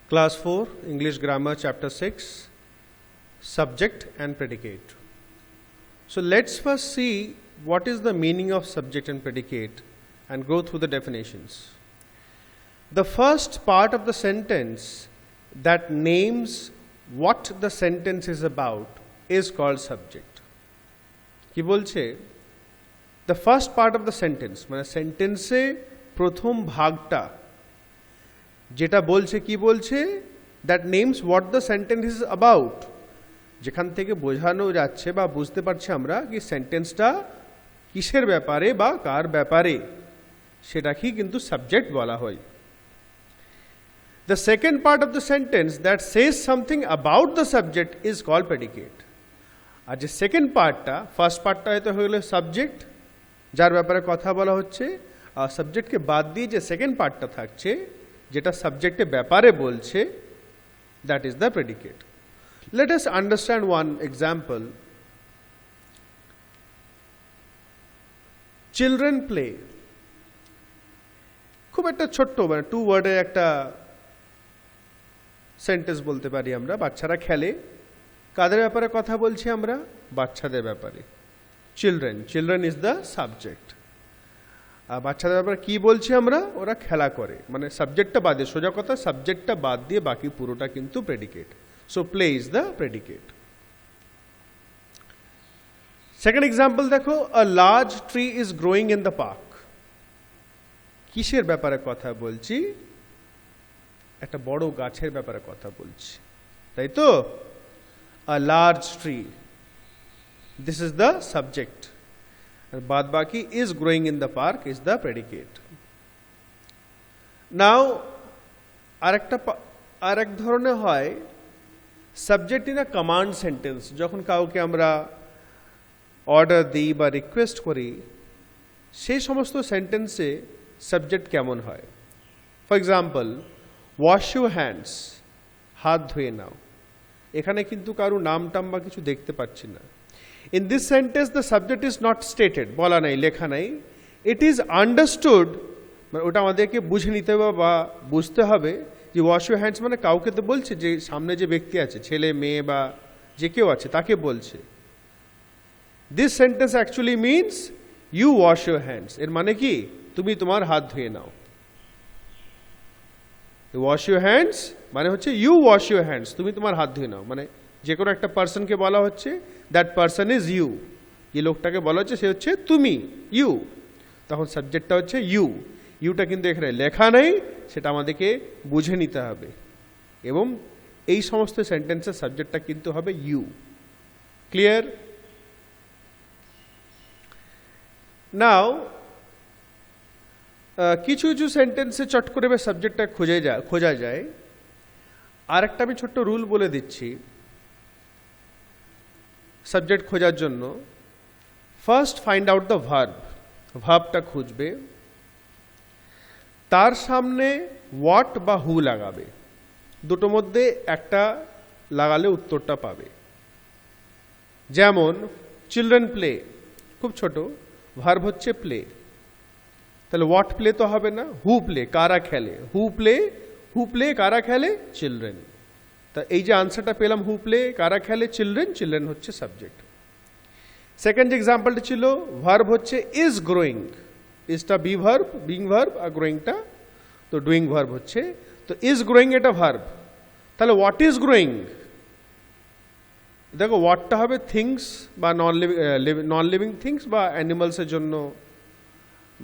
Class 4, English Grammar, Chapter 6, Subject and Predicate. So let's first see what is the meaning of subject and predicate and go through the definitions. The first part of the sentence that names what the sentence is about is called subject. কি বলছে? The first part of the sentence, মানে সেন্টেন্সে প্রথম ভাগটা যেটা বলছে কি বলছে, that names what the sentence is about, যেখান থেকে বোঝানো যাচ্ছে বা বুঝতে পারছি আমরা কি সেন্টেন্সটা কিসের ব্যাপারে বা কার ব্যাপারে, সেটাকেই কিন্তু সাবজেক্ট বলা হয়। The second part of the sentence that says something about the subject is called predicate. আর যে সেকেন্ড পার্টটা, ফার্স্ট পার্টটা হয়তো হলো সাবজেক্ট যার ব্যাপারে কথা বলা হচ্ছে, আর সাবজেক্টকে বাদ দিয়ে যে সেকেন্ড পার্টটা থাকছে যেটা সাবজেক্টের ব্যাপারে বলছে, that is the predicate. Let us understand one example. Children play. খুব একটা ছোট্ট, মানে 2 ওয়ার্ডের একটা সেন্টেন্স বলতে পারি আমরা। বাচ্চারা খেলে। কাদের ব্যাপারে কথা বলছি আমরা? বাচ্চাদের ব্যাপারে। Children is the subject. আর বাচ্চাদের ব্যাপারে কি বলছি আমরা? ওরা খেলা করে, মানে সাবজেক্টটা বাদে, সোজা কথা সাবজেক্টটা বাদ দিয়ে বাকি পুরোটা কিন্তু predicate. So play is the predicate. Second example দেখো, a large tree is growing in the park. কিসের ব্যাপারে কথা বলছি? একটা বড় গাছের ব্যাপারে কথা বলছি, তাই তো? A large tree, this is the subject, and baad baki is growing in the park is the predicate. Now আরেক ধরনের হয় subject in a command sentence. যখন কাউকে আমরা অর্ডার দিই বা রিকোয়েস্ট করি, সেই সমস্ত সেন্টেন্সে সাবজেক্ট কেমন হয়? For example, wash your hands, হাত ধুয়ে নাও। এখানে কিন্তু কারো নাম টাম বা কিছু দেখতে পাচ্ছি না। In this sentence the subject is not stated, বলা নাই, লেখা নাই। ইট ইজ আন্ডারস্টুড, মানে ওটা আমাদেরকে বুঝে নিতে হবে বা বুঝতে হবে যে ওয়াশ ইউর হ্যান্ডস মানে কাউকে তো বলছে, যে সামনে যে ব্যক্তি আছে, ছেলে মেয়ে বা যে কেউ আছে, তাকে বলছে। This sentence actually means you wash your hands. এর মানে কি? তুমি তোমার হাত ধুয়ে নাও। ওয়াশ ইউর হ্যান্ডস মানে হচ্ছে ইউ ওয়াশ ইউর হ্যান্ডস, তুমি তোমার হাত ধুয়ে নাও। মানে যে কোনো একটা পার্সনকে বলা হচ্ছে, দ্যাট পার্সন ইজ ইউ। যে লোকটাকে বলা হচ্ছে সে হচ্ছে তুমি, ইউ। তখন সাবজেক্টটা হচ্ছে ইউ। ইউটা কিন্তু এখানে লেখা নেই, সেটা আমাদেরকে বুঝে নিতে হবে। এবং এই সমস্ত সেন্টেন্সের সাবজেক্টটা কিন্তু হবে ইউ। ক্লিয়ার? নাও কিছু কিছু সেন্টেন্সে চট করে সাবজেক্টটা খোঁজা যায়। আর একটা আমি ছোট্ট রুল বলে দিচ্ছি সাবজেক্ট খোঁজার জন্য। ফার্স্ট ফাইন্ড আউট দ্য ভার্বটা খুঁজবে, তার সামনে হোয়াট বা হু লাগাবে। দুটোর মধ্যে একটা লাগালে উত্তরটা পাবে। যেমন চিলড্রেন প্লে, খুব ছোট, ভার্ব হচ্ছে প্লে, তাহলে হোয়াট প্লে তো হবে না, হু প্লে, কারা খেলে। হু প্লে কারা খেলে? চিলড্রেন। তা এই যে আনসারটা পেলাম, হু প্লে কারা খেলে? চিলড্রেন হচ্ছে সাবজেক্ট। সেকেন্ড এক্সাম্পলটা ছিল ভার্ব হচ্ছে ইজ গ্রোয়িং, ইজটা বিং ভার্ব আর গ্রোয়িংটা তো ডুইং ভার্ব হচ্ছে। তো ইজ গ্রোয়িং এটা ভার্ব, তাহলে হোয়াট ইজ গ্রোয়িং? দেখো হোয়াটটা হবে থিংস বা নন লিভিং থিংস বা অ্যানিমালসের জন্য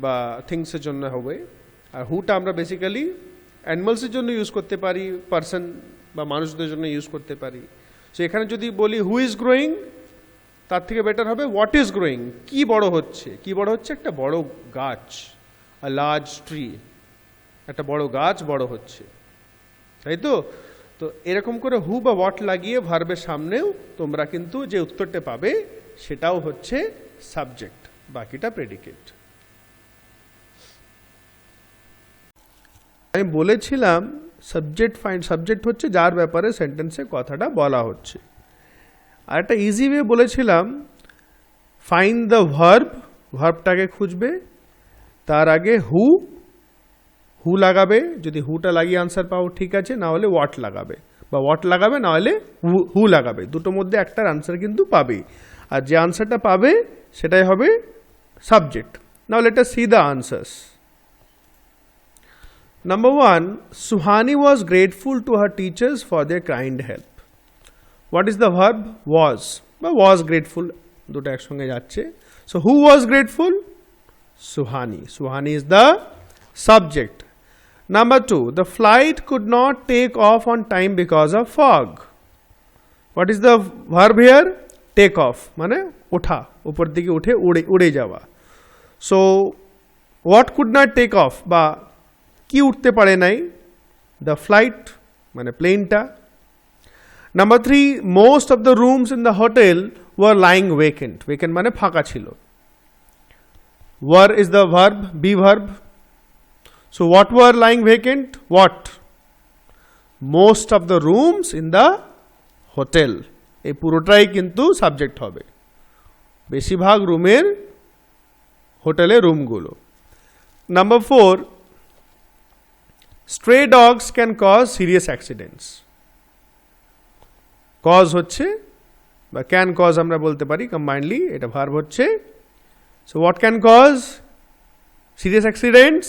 বা থিংসের জন্য হবে। আর হুটা আমরা বেসিক্যালি অ্যানিমালসের জন্য ইউজ করতে পারি, পার্সন বা মানুষদের জন্য ইউজ করতে পারি। সো এখানে যদি বলি হু ইজ গ্রোয়িং, তার থেকে বেটার হবে হোয়াট ইজ গ্রোয়িং। কি বড় হচ্ছে? কি বড় হচ্ছে? একটা বড় গাছ, আ লার্জ ট্রি, একটা বড় গাছ বড় হচ্ছে, তাই তো? তো এরকম করে হু বা হোয়াট লাগিয়ে ভার্বের সামনেও তোমরা কিন্তু যে উত্তরটা পাবে সেটাও হচ্ছে সাবজেক্ট, বাকিটা প্রেডিকেট। আমি বলেছিলাম সাবজেক্ট হচ্ছে যার ব্যাপারে সেন্টেন্সে কথাটা বলা হচ্ছে। আর একটা ইজি ওয়ে বলেছিলাম, ফাইন্ড দ্য ভার্বটাকে খুঁজবে, তার আগে হু লাগাবে, যদি হুটা লাগিয়ে আনসার পাও ঠিক আছে, না হলে হোয়াট লাগাবে, বা হোয়াট লাগাবে না হলে হু লাগাবে, দুটোর মধ্যে একটার আনসার কিন্তু পাবে, আর যে আনসারটা পাবে সেটাই হবে subject. Now let us see the answers. Number 1, Suhani was grateful to her teachers for their kind help. What is the verb? Was. বা was grateful, দুটো একসঙ্গে যাচ্ছে। So who was grateful? Suhani. Suhani is the subject. Number 2, the flight could not take off on time because of fog. What is the verb here? Take off মানে ওঠা, উপর দিকে উঠে উড়ে যাওয়া। So what could not take off বা কি উঠতে পারে নাই? দ্য ফ্লাইট মানে প্লেনটা। Number 3, most of the rooms in the hotel were lying vacant. Vacant মানে ফাঁকা ছিল। Were is the verb, be verb. So what were lying vacant? What? Most of the rooms in the hotel. এই পুরোটাই কিন্তু subject হবে, বেশিরভাগ রুমের হোটেলে রুমগুলো। Number 4, stray dogs can cause serious accidents. Cause হচ্ছে বা can cause আমরা বলতে পারি কম্বাইন্ডলি, এটা ভার্ব হচ্ছে। So what can cause serious accidents?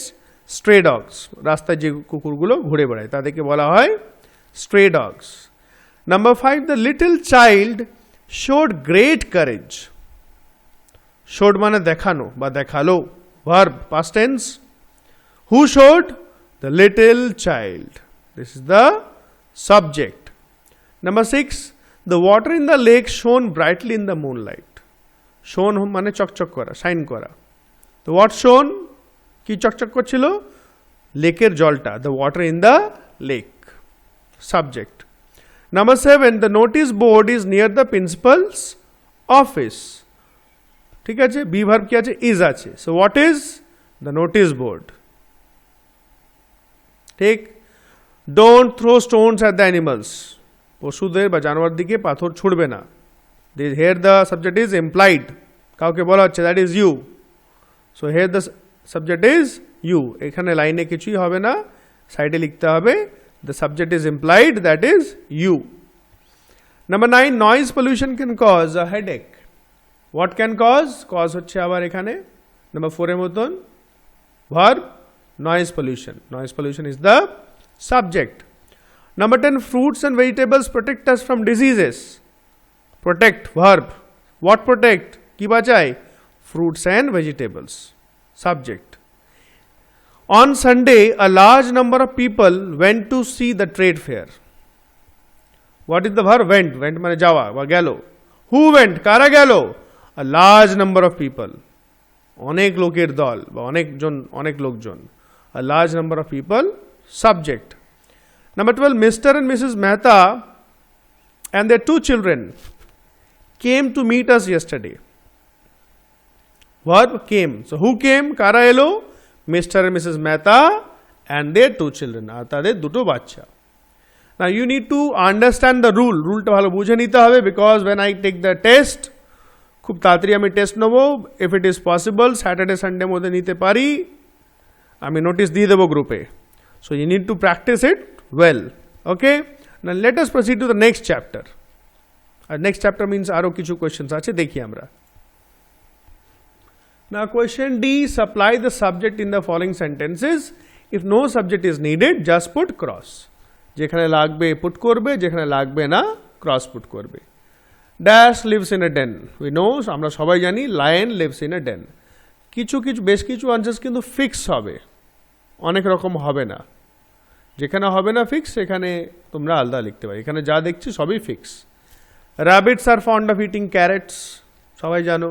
Stray dogs, রাস্তায় যে কুকুরগুলো ঘুরে বেড়ায় তাদেরকে বলা হয় stray dogs. Number 5, the little child showed great courage. Showed মানে দেখানো বা দেখালো, verb past tense. Who showed? The little child. This is the subject. Number 6, the water in the lake shone brightly in the moonlight. Shone মানে চকচক করা, shine করা। তো what shone? কি চকচক করছিল? লেকের জলটা, the water in the lake. Subject. Number 7, the notice board is near the principal's office. ঠিক আছে, বি ভার্ব কি আছে? is আছে। So what is? The notice board. ঠিক, don't throw stones at the animals. পশুদের বা জানোয়ার দিকে পাথর ছুড়বে না। Here the subject is employed, কাউকে বলা হচ্ছে, that is you. So here the subject is you. এখানে লাইনে কিছুই হবে না, সাইডে লিখতে হবে the subject is employed, that is you. Number 9, noise pollution can cause a headache. What can cause? Cause হচ্ছে আবার এখানে নাম্বার 4 এর মতন verb, noise pollution. Noise pollution is the subject. Number 10, fruits and vegetables protect us from diseases. Protect, verb. What protect? কি বাঁচায়? Fruits and vegetables. Subject. On Sunday, a large number of people went to see the trade fair. What is the verb? Went. Went মানে যাওয়া বা গেল। Who went? কারা গেল? A large number of people. অনেক লোকের দল বা অনেক লোকজন। A large number of people, subject. Number 12, Mr. and Mrs. Mehta and their 2 children came to meet us yesterday. Verb came. So who came? Kara elo? Mr. and Mrs. Mehta and their 2 children. আর তাদের দুটো বাচ্চা। Now you need to understand the rule. রুলটা ভালো বুঝে নিতে হবে, because when I take the test, খুব তাড়াতাড়ি আমি টেস্ট নেবো। if it is possible Saturday Sunday মধ্যে নিতে পারি, আমি নোটিস দিয়ে দেবো গ্রুপে। So you need to practice it well. Okay, না let us proceed to the next chapter. আর নেক্সট চ্যাপ্টার মিনস আরও কিছু কোয়েশ্চেন্স আছে, দেখি আমরা। না question D, supply the subject in the following sentences. If no subject is needed just put cross. যেখানে লাগবে পুট করবে, যেখানে লাগবে না ক্রস পুট করবে। Dash leaves in a den. We know, আমরা সবাই জানি lion lives in a den. বেশ কিছু আনসার্স কিন্তু ফিক্স হবে, অনেক রকম হবে না। যেখানে হবে না ফিক্স সেখানে তোমরা আলাদা লিখতে পারো। এখানে যা দেখছি সবই fix. Rabbits R fond of eating carats, সবাই জানো।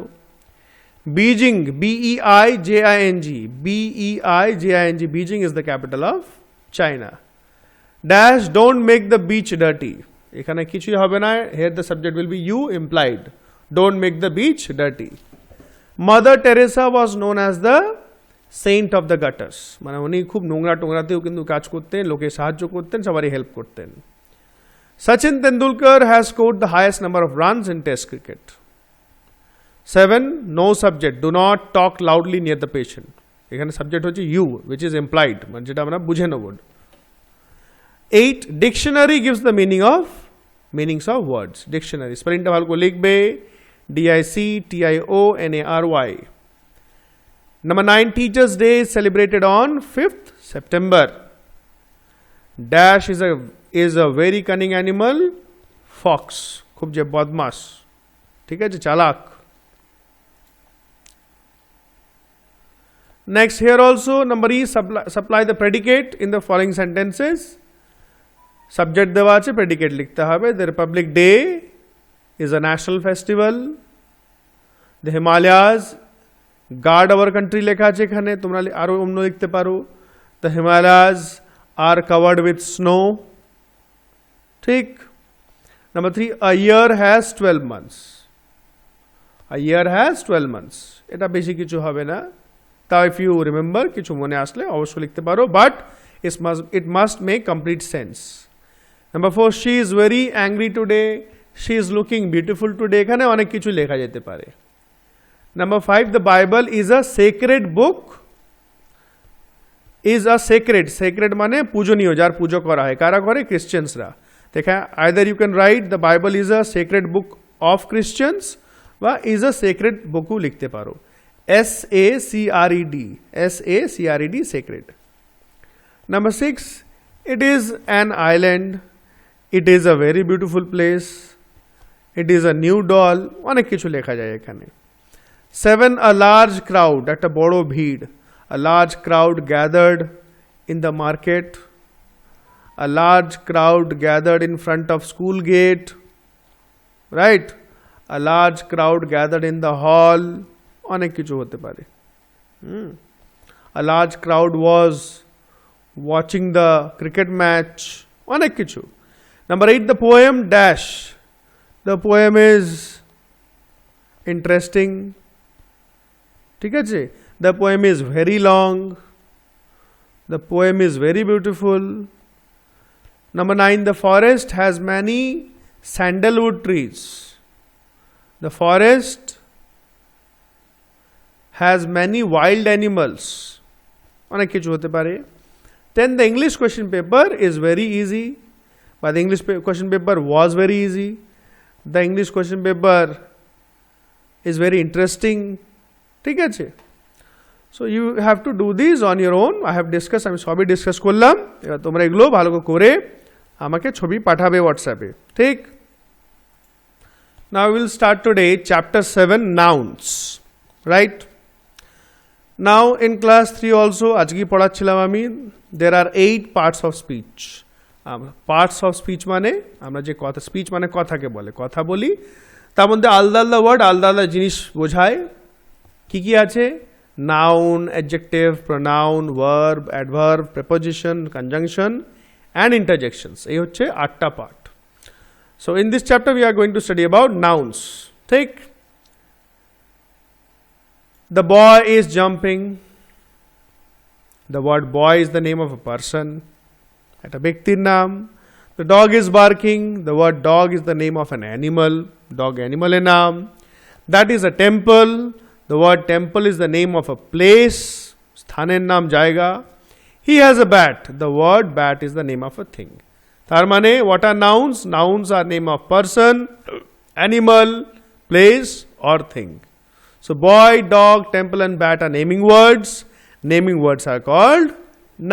বিজিং, BEIJING, BEIJING, বিজিং is the capital of China. Dash don't make the beach dirty. এখানে কিছুই হবে না, here the subject will B U implied. Don't make the beach dirty. Mother Teresa was known as the Saint of the gutters, মানে উনি খুব নোংরা টোংরাতেও কিন্তু কাজ করতেন, লোকে সাহায্য করতেন, সবারই হেল্প করতেন। Sachin Tendulkar has scored the highest number of runs in test cricket. 7, no subject, do not talk loudly near the patient. এখানে সাবজেক্ট হচ্ছে ইউ উইচ ইজ এমপ্লয়েড, মানে যেটা আমরা বুঝে নেব। 8 dictionary gives the meanings of words. Dictionary স্পেলিংটা ভালো করে লিখবে, DICTIONARY। Number 9, Teachers' Day is celebrated on 5th September. Dash is a very cunning animal, fox, খুব যে বদমাস, ঠিক আছে, চালাক। Next, here also number E, supply the predicate in the following sentences. Subject দেওয়া আছে, predicate লিখতে হবে। The Republic Day is a national festival. The Himalayas guard our country লেখা আছে এখানে, তোমরা আরো অন্য লিখতে পারো। The Himalayas are covered with snow. ঠিক। Number 3, a year has 12 months. A year has 12 months. এটা বেশি কিছু হবে না, তাও if you remember কিছু মনে আসলে অবশ্যই লিখতে পারো, but it must make complete sense. Number 4, she is very angry today. She is looking beautiful today. এখানে অনেক কিছু লেখা যেতে পারে। Number 5, the Bible is a sacred book. Is a sacred মানে পূজনীয়, যার পুজো করা হয়, কারা করে? ক্রিশ্চিয়ানসরা। দেখা either you can write the Bible is a sacred book of Christians বা is a sacred bookও লিখতে পারো। SACRED, sacred. Number 6, it is an island. It is a very beautiful place. It is a new doll. অনেক কিছু লেখা যায় এখানে। 7, a large crowd, একটা বড় ভিড়। A large crowd gathered in the market. A large crowd gathered in front of school gate. Right? A large crowd gathered in the hall. অনেক কিছু হতে পারে। A large crowd was watching the cricket match. অনেক কিছু। Number 8, the poem dash. The poem is interesting. ঠিক আছে? The poem is very long. The poem is very beautiful. Number 9, the forest has many sandalwood trees. The forest has many wild animals. অনেক কিছু হতে পারে। 10, the English question paper is very easy. But the English question paper was very easy. The English question paper is very interesting. ঠিক আছে? So you have to do this on your own. I have discussed, আমি সবই discuss করলাম। এবার তোমরা এগুলো ভালো করে আমাকে ছবি পাঠাবে হোয়াটসঅ্যাপে। ঠিক? Now we will start today chapter 7, nouns. Right? Now in class 3 also, আজকে পড়াচ্ছিলাম আমি, there are 8 parts of speech. Parts of speech মানে আমরা যে কথা, স্পিচ মানে কথাকে বলে, কথা বলি, তার মধ্যে আলাদা আলাদা ওয়ার্ড আলাদা আলাদা জিনিস বোঝায়। কি কি আছে? Noun, adjective, pronoun, verb, adverb, preposition, conjunction and interjections. এই হচ্ছে 8টা part. So in this chapter we are going to study about nouns. ঠিক? The boy is jumping. The word boy is the name of a person, একটা ব্যক্তির নাম। The dog is barking. The word dog is the name of an animal. Dog animal এর নাম। That is a temple. The word temple is the name of a place. স্থানের নাম, জায়গা। He has a bat. The word bat is the name of a thing. তার মানে what are nouns? Nouns are name of person, animal, place or thing. So boy, dog, temple and bat are naming words. Naming words are called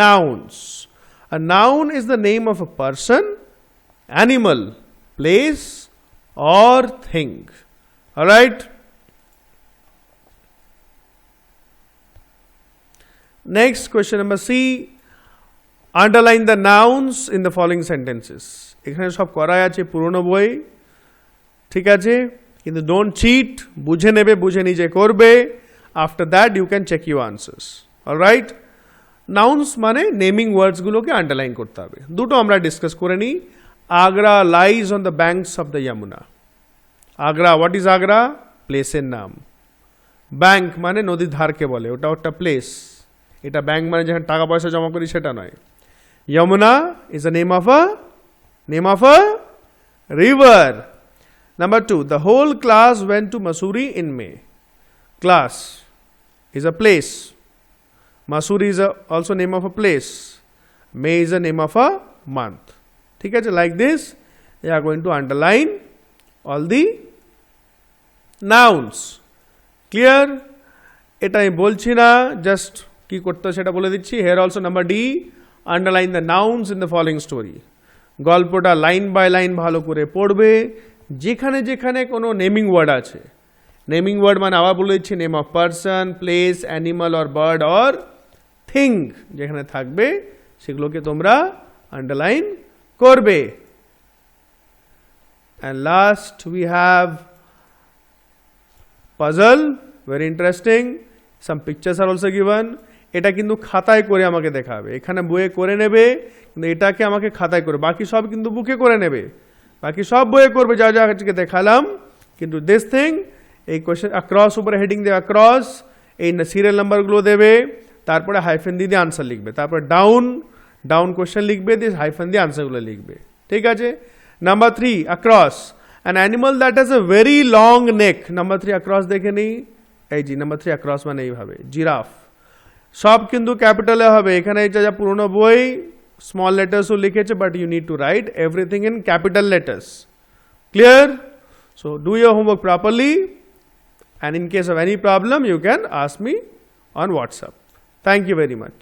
nouns. A noun is the name of a person, animal, place or thing. All right? Next, question number C. Underline the nouns in the following sentences. এখানে সব করাই আছে পুরনো বই, ঠিক আছে? কিন্তু don't cheat, বুঝে নেবে, বুঝে নিজে করবে। After that you can check your answers. All right? Nouns মানে নেমিং ওয়ার্ডসগুলোকে আন্ডারলাইন করতে হবে। দুটো আমরা ডিসকাস করে নিই। Agra lies on the banks of the Yamuna. Agra, what is Agra? প্লেসের নাম। ব্যাংক মানে নদীর ধারকে বলে, ওটা একটা প্লেস। এটা ব্যাংক মানে যেখানে টাকা পয়সা জমা করি সেটা নয়। Yamuna is the name of a river. Number 2, the whole class went to Mussoorie in May. Class is a place. Masuri is also name of a place. May is the name of a month. ठीक है, like this you are going to underline all the nouns. Clear? এটা আমি বলছি না, just কি করতে হয় সেটা বলে দিচ্ছি। Here also number D, underline the nouns in the following story. গল্পটা লাইন বাই লাইন ভালো করে পড়বে। যেখানে যেখানে কোনো নেমিং ওয়ার্ড আছে, নেমিং ওয়ার্ড মানে আবার বলে দিচ্ছি, name of person, place, animal or bird or thing যেখানে থাকবে সেগুলোকে তোমরা আন্ডারলাইন করবে। And last we have puzzle, very interesting. Some pictures are also given. এটা কিন্তু খাতায় করে আমাকে দেখাবে, এখানে বইয়ে করে নেবে, কিন্তু এটাকে আমাকে খাতায় করে, বাকি সব কিন্তু বুকে করে নেবে, বাকি সব বইয়ে করবে যা যা আজকে দেখালাম। কিন্তু দিস থিং, এই কোয়েশ্চেন অ্যাক্রস উপরে হেডিং দেবে, অ্যাক্রস এই সিরিয়াল নাম্বারগুলো দেবে, তারপরে হাইফেন দিয়ে আনসার লিখবে, তারপরে ডাউন ডাউন কোয়েশ্চেন লিখবে, দিয়ে হাইফেন দিয়ে আনসারগুলো লিখবে। ঠিক আছে। Number 3 across, an animal that has a very long neck. Number 3 across দেখে নিই, এই জি নাম্বার 3 অ্যাক্রস মানে এইভাবে জিরাফ। সব কিন্তু ক্যাপিটালে হবে, এখানে এটা যা পুরোনো বই স্মল লেটার্সও লিখেছে, but you need to write everything in capital letters. Clear? So do your homework properly, and in case of any problem you can ask me on WhatsApp. Thank you very much.